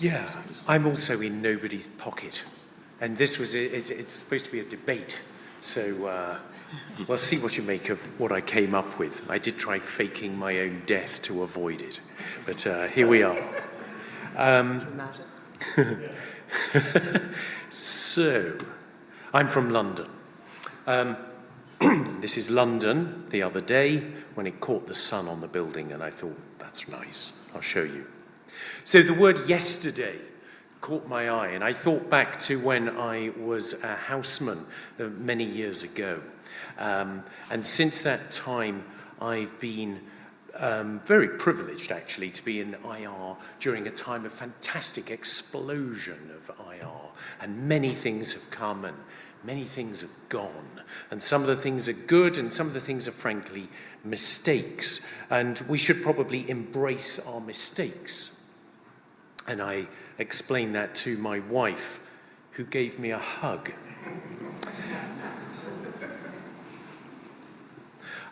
Yeah, I'm also in nobody's pocket. And this was, it's supposed to be a debate. So we'll see what you make of what I came up with. I did try faking my own death to avoid it. But here we are. So, I'm from London. This is London the other day when it caught the sun on the building, and I thought, that's nice, I'll show you. So the word yesterday caught my eye, and I thought back to when I was a houseman many years ago. And since that time, I've been very privileged, actually, to be in IR during a time of fantastic explosion of IR. And many things have come and many things have gone. And some of the things are good and some of the things are, frankly, mistakes. And we should probably embrace our mistakes. And I explained that to my wife, who gave me a hug.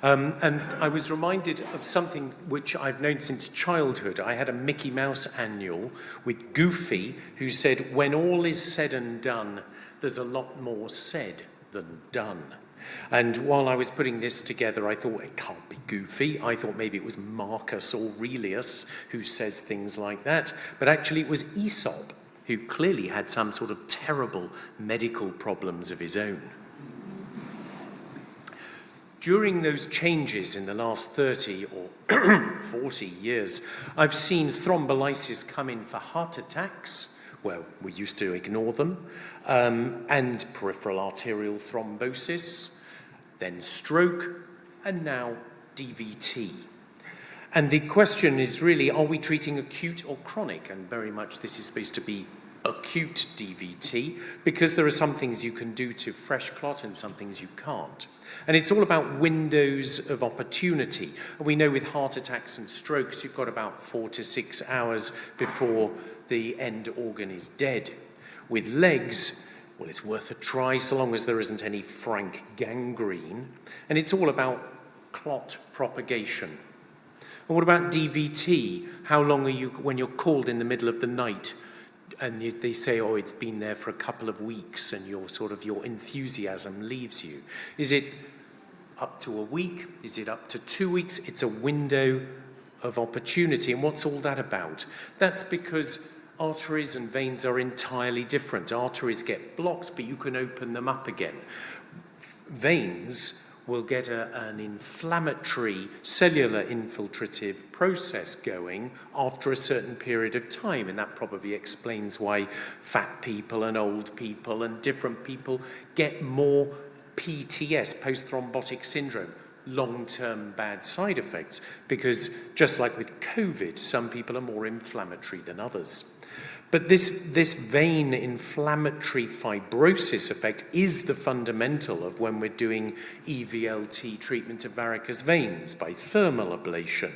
And I was reminded of something which I've known since childhood. I had a Mickey Mouse annual with Goofy, who said, when all is said and done, there's a lot more said than done. And while I was putting this together, I thought, it can't be Goofy. I thought maybe it was Marcus Aurelius who says things like that. But actually it was Aesop, who clearly had some sort of terrible medical problems of his own. During those changes in the last 30 or 40 years, I've seen thrombolysis come in for heart attacks, where we used to ignore them, and peripheral arterial thrombosis, then stroke, and now DVT. And the question is really, are we treating acute or chronic? And very much this is supposed to be acute DVT, because there are some things you can do to fresh clot and some things you can't. And it's all about windows of opportunity. And we know with heart attacks and strokes, you've got about 4 to 6 hours before the end organ is dead. With legs, well, it's worth a try so long as there isn't any frank gangrene. And it's all about clot propagation. And what about DVT? How long are you, when you're called in the middle of the night, and they say, oh, it's been there for a couple of weeks, and your enthusiasm leaves you. Is it up to a week? Is it up to 2 weeks? It's a window of opportunity. And what's all that about? That's because arteries and veins are entirely different. Arteries get blocked, but you can open them up again. Veins will get an inflammatory cellular infiltrative process going after a certain period of time, and that probably explains why fat people and old people and different people get more PTS, post-thrombotic syndrome, long-term bad side effects, because just like with COVID, some people are more inflammatory than others. But this vein inflammatory fibrosis effect is the fundamental of when we're doing EVLT treatment of varicose veins by thermal ablation,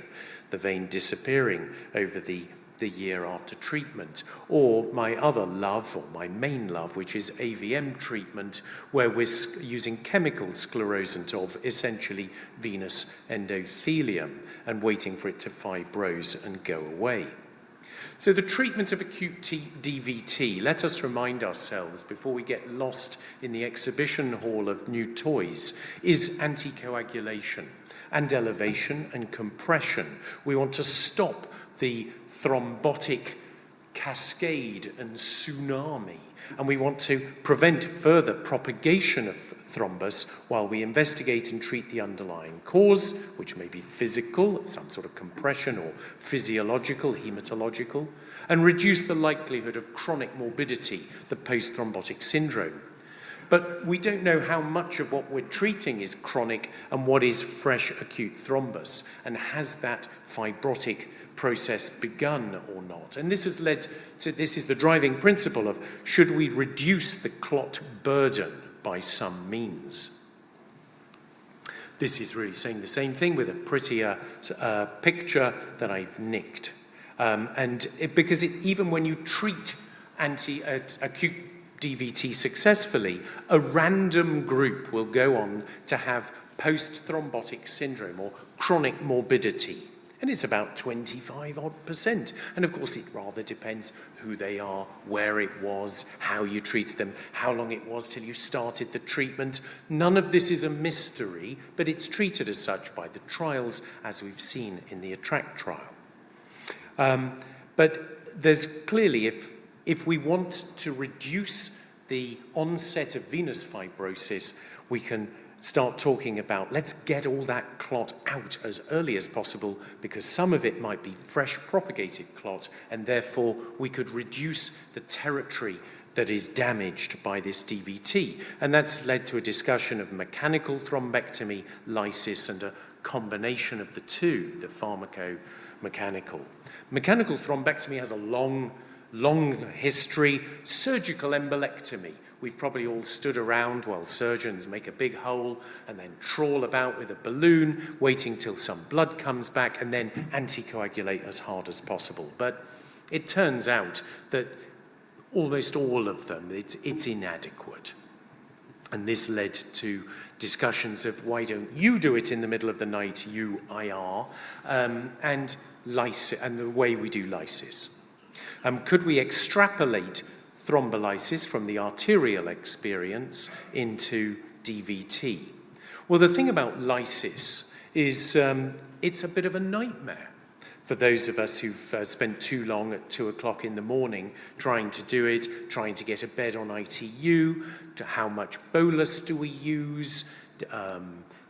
the vein disappearing over the year after treatment. Or my other love, or my main love, which is AVM treatment, where we're using chemical sclerosant of essentially venous endothelium and waiting for it to fibrose and go away. So the treatment of acute DVT, let us remind ourselves before we get lost in the exhibition hall of new toys, is anticoagulation and elevation and compression. We want to stop the thrombotic cascade and tsunami, and we want to prevent further propagation of thrombus while we investigate and treat the underlying cause, which may be physical, some sort of compression, or physiological, hematological, and reduce the likelihood of chronic morbidity, the post-thrombotic syndrome. But we don't know how much of what we're treating is chronic and what is fresh acute thrombus, and has that fibrotic process begun or not. And this has led to, this is the driving principle of, should we reduce the clot burden by some means? This is really saying the same thing with a prettier picture that I've nicked. Because even when you treat acute DVT successfully, a random group will go on to have post-thrombotic syndrome or chronic morbidity. And it's about 25-odd%. And of course, it rather depends who they are, where it was, how you treated them, how long it was till you started the treatment. None of this is a mystery, but it's treated as such by the trials, as we've seen in the ATTRACT trial. But there's clearly, if we want to reduce the onset of venous fibrosis, we can start talking about, let's get all that clot out as early as possible, because some of it might be fresh propagated clot, and therefore we could reduce the territory that is damaged by this DVT. And that's led to a discussion of mechanical thrombectomy, lysis, and a combination of the two, the pharmacomechanical. Mechanical thrombectomy has a long history. Surgical embolectomy. We've probably all stood around while surgeons make a big hole and then trawl about with a balloon, waiting till some blood comes back, and then anticoagulate as hard as possible. But it turns out that almost all of them, it's inadequate. And this led to discussions of, why don't you do it in the middle of the night, you IR, and lysis, and the way we do lysis. Could we extrapolate thrombolysis from the arterial experience into DVT? Well, the thing about lysis is it's a bit of a nightmare for those of us who've spent too long at 2 o'clock in the morning trying to do it, trying to get a bed on ITU, to how much bolus do we use?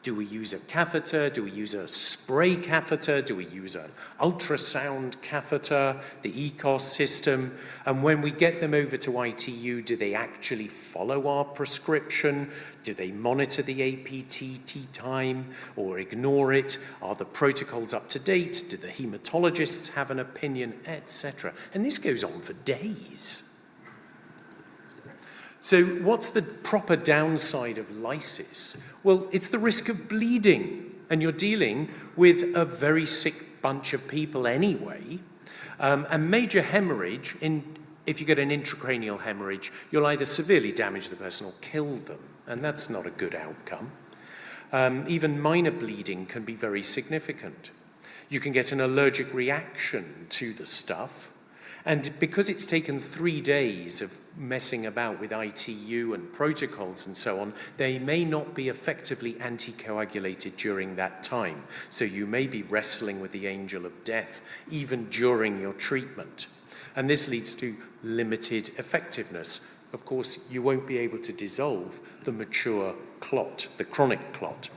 Do we use a catheter? Do we use a spray catheter? Do we use an ultrasound catheter, the ECOS system? And when we get them over to ITU, do they actually follow our prescription? Do they monitor the APTT time or ignore it? Are the protocols up to date? Do the hematologists have an opinion, etc.? And this goes on for days. So what's the proper downside of lysis? Well, it's the risk of bleeding, and you're dealing with a very sick bunch of people anyway. And major hemorrhage, if you get an intracranial hemorrhage, you'll either severely damage the person or kill them, and that's not a good outcome. Even minor bleeding can be very significant. You can get an allergic reaction to the stuff, and because it's taken 3 days of messing about with ITU and protocols and so on, they may not be effectively anticoagulated during that time. So you may be wrestling with the angel of death even during your treatment. And this leads to limited effectiveness. Of course, you won't be able to dissolve the mature clot, the chronic clot.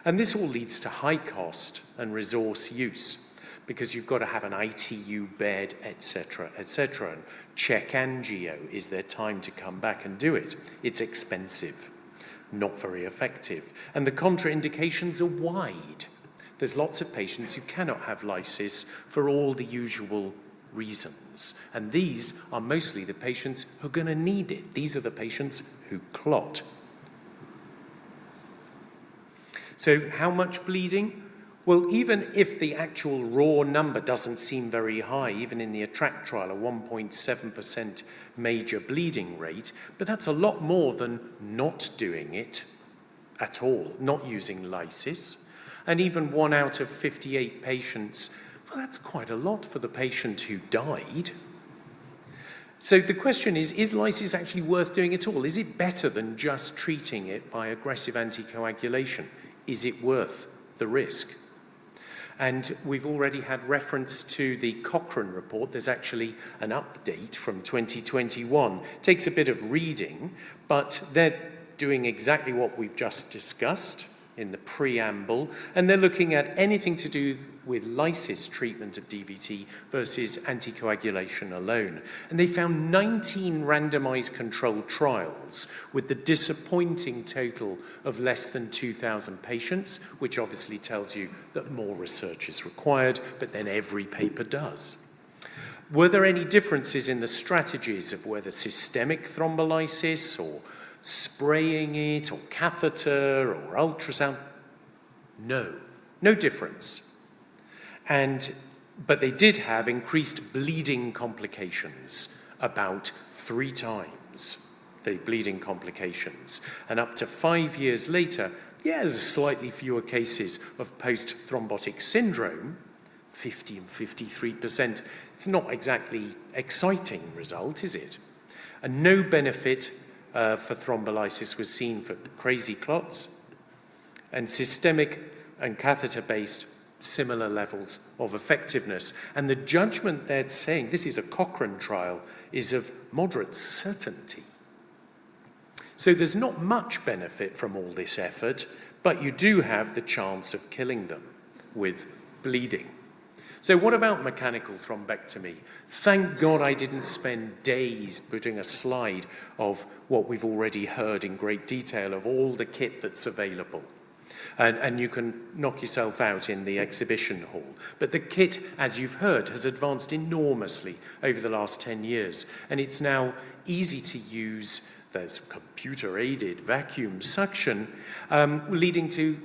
And this all leads to high cost and resource use, because you've got to have an ITU bed, etc., etc. And check angio, is there time to come back and do it? It's expensive, not very effective. And the contraindications are wide. There's lots of patients who cannot have lysis for all the usual reasons. And these are mostly the patients who are going to need it. These are the patients who clot. So how much bleeding? Well, even if the actual raw number doesn't seem very high, even in the ATTRACT trial, a 1.7% major bleeding rate, but that's a lot more than not doing it at all, not using lysis. And even 1 out of 58 patients, well, that's quite a lot for the patient who died. So the question is lysis actually worth doing at all? Is it better than just treating it by aggressive anticoagulation? Is it worth the risk? And we've already had reference to the Cochrane report. There's actually an update from 2021. It takes a bit of reading, but they're doing exactly what we've just discussed in the preamble, and they're looking at anything to do with lysis treatment of DVT versus anticoagulation alone. And they found 19 randomized controlled trials with the disappointing total of less than 2,000 patients, which obviously tells you that more research is required, but then every paper does. Were there any differences in the strategies of whether systemic thrombolysis or spraying it or catheter or ultrasound? No difference. But they did have increased bleeding complications, about 3 times the bleeding complications. And up to 5 years later, there's slightly fewer cases of post-thrombotic syndrome, 50 and 53%. It's not exactly exciting result, is it? And no benefit for thrombolysis was seen for crazy clots, and systemic and catheter-based similar levels of effectiveness. And the judgment they're saying, this is a Cochrane trial, is of moderate certainty. So there's not much benefit from all this effort, but you do have the chance of killing them with bleeding. So what about mechanical thrombectomy? Thank God I didn't spend days putting a slide of what we've already heard in great detail of all the kit that's available. And you can knock yourself out in the exhibition hall. But the kit, as you've heard, has advanced enormously over the last 10 years. And it's now easy to use. There's computer-aided vacuum suction, leading to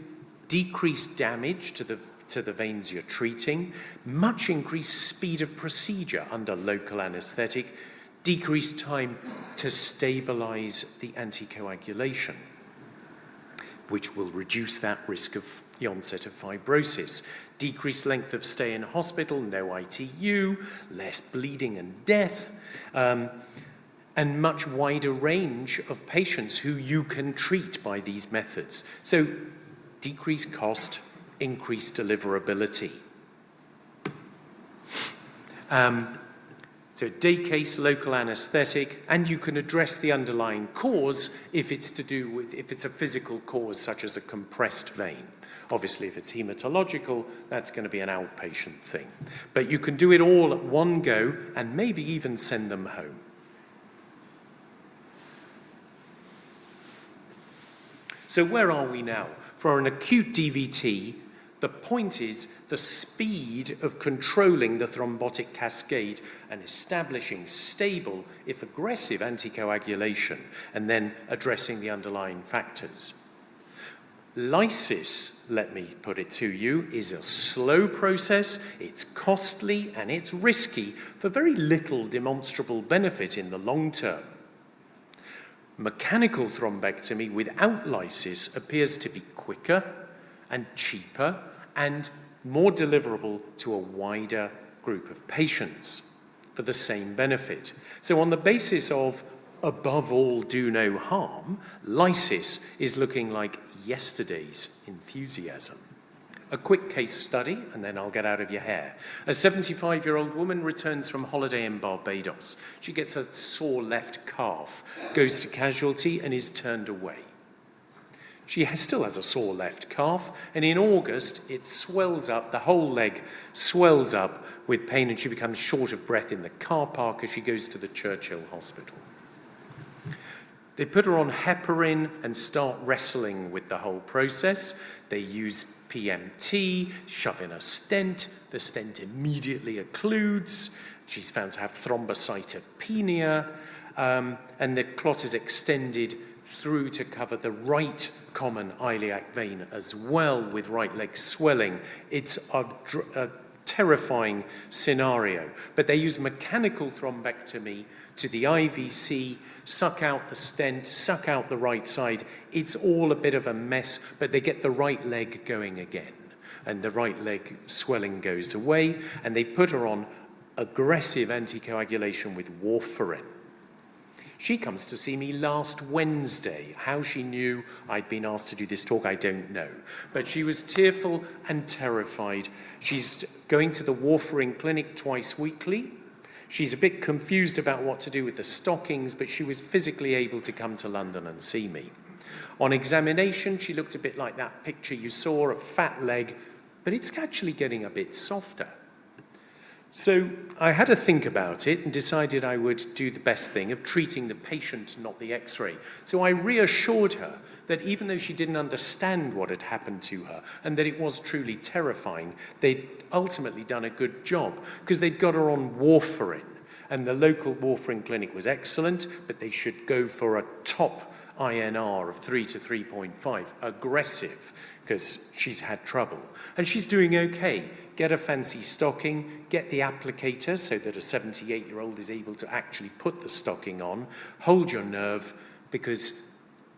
decreased damage to the veins you're treating, much increased speed of procedure under local anesthetic, decreased time to stabilize the anticoagulation, which will reduce that risk of the onset of fibrosis, decreased length of stay in hospital, no ITU, less bleeding and death, and much wider range of patients who you can treat by these methods. So decreased cost, increased deliverability. So day case, local anesthetic, and you can address the underlying cause if it's to do with, if it's a physical cause such as a compressed vein. Obviously, if it's hematological, that's going to be an outpatient thing. But you can do it all at one go and maybe even send them home. So where are we now? For an acute DVT, the point is the speed of controlling the thrombotic cascade and establishing stable, if aggressive, anticoagulation, and then addressing the underlying factors. Lysis, let me put it to you, is a slow process, it's costly, and it's risky for very little demonstrable benefit in the long term. Mechanical thrombectomy without lysis appears to be quicker and cheaper and more deliverable to a wider group of patients for the same benefit. So on the basis of above all do no harm, lysis is looking like yesterday's enthusiasm. A quick case study, and then I'll get out of your hair. A 75-year-old woman returns from holiday in Barbados. She gets a sore left calf, goes to casualty, and is turned away. She still has a sore left calf, and in August, it swells up, the whole leg swells up with pain, and she becomes short of breath in the car park as she goes to the Churchill Hospital. They put her on heparin and start wrestling with the whole process. They use PMT, shove in a stent. The stent immediately occludes. She's found to have thrombocytopenia, and the clot is extended through to cover the right common iliac vein as well, with right leg swelling. It's a terrifying scenario. But they use mechanical thrombectomy to the IVC, suck out the stent, suck out the right side. It's all a bit of a mess, but they get the right leg going again. And the right leg swelling goes away, and they put her on aggressive anticoagulation with warfarin. She comes to see me last Wednesday. How she knew I'd been asked to do this talk, I don't know. But she was tearful and terrified. She's going to the warfarin clinic twice weekly. She's a bit confused about what to do with the stockings, but she was physically able to come to London and see me. On examination, she looked a bit like that picture you saw, a fat leg, but it's actually getting a bit softer. So I had to think about it and decided I would do the best thing of treating the patient, not the X-ray. So I reassured her that even though she didn't understand what had happened to her and that it was truly terrifying, they'd ultimately done a good job because they'd got her on warfarin. And the local warfarin clinic was excellent, but they should go for a top INR of 3 to 3.5, aggressive, because she's had trouble. And she's doing okay. Get a fancy stocking, get the applicator so that a 78-year-old is able to actually put the stocking on. Hold your nerve, because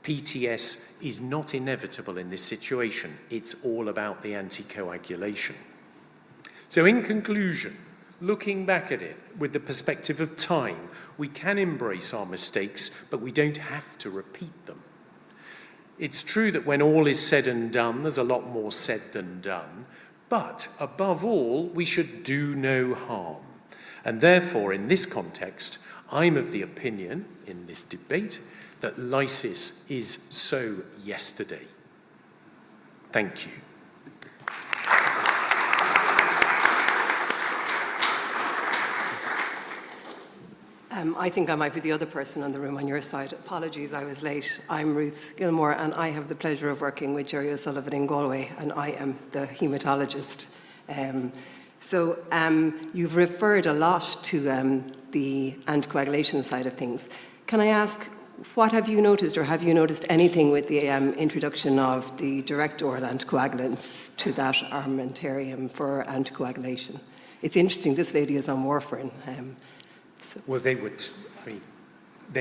PTS is not inevitable in this situation. It's all about the anticoagulation. So in conclusion, looking back at it with the perspective of time, we can embrace our mistakes, but we don't have to repeat them. It's true that when all is said and done, there's a lot more said than done, but above all, we should do no harm. And therefore, in this context, I'm of the opinion, in this debate, that lysis is so yesterday. Thank you. I think I might be the other person in the room on your side. Apologies, I was late. I'm Ruth Gilmore, and I have the pleasure of working with Jerry O'Sullivan in Galway, and I am the haematologist. You've referred a lot to the anticoagulation side of things. Can I ask, what have you noticed, or have you noticed anything with the introduction of the direct oral anticoagulants to that armamentarium for anticoagulation? It's interesting, this lady is on warfarin. Well, they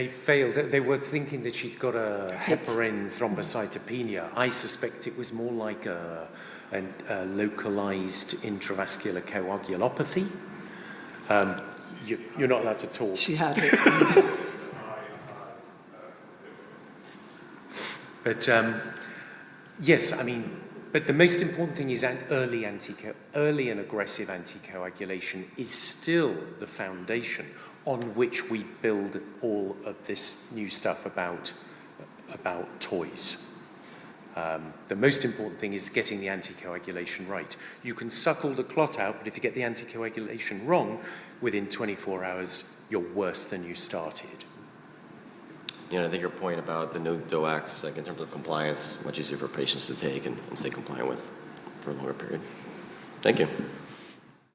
failed. They were thinking that she'd got a heparin thrombocytopenia. I suspect it was more like a localized intravascular coagulopathy. You're not allowed to talk. She had it. But yes, I mean, but the most important thing is early and aggressive anticoagulation is still the foundation on which we build all of this new stuff about toys. The most important thing is getting the anticoagulation right. You can suck all the clot out, but if you get the anticoagulation wrong, within 24 hours, you're worse than you started. Yeah, I think your point about the no DOACs, like in terms of compliance, much easier for patients to take and stay compliant with for a longer period. Thank you.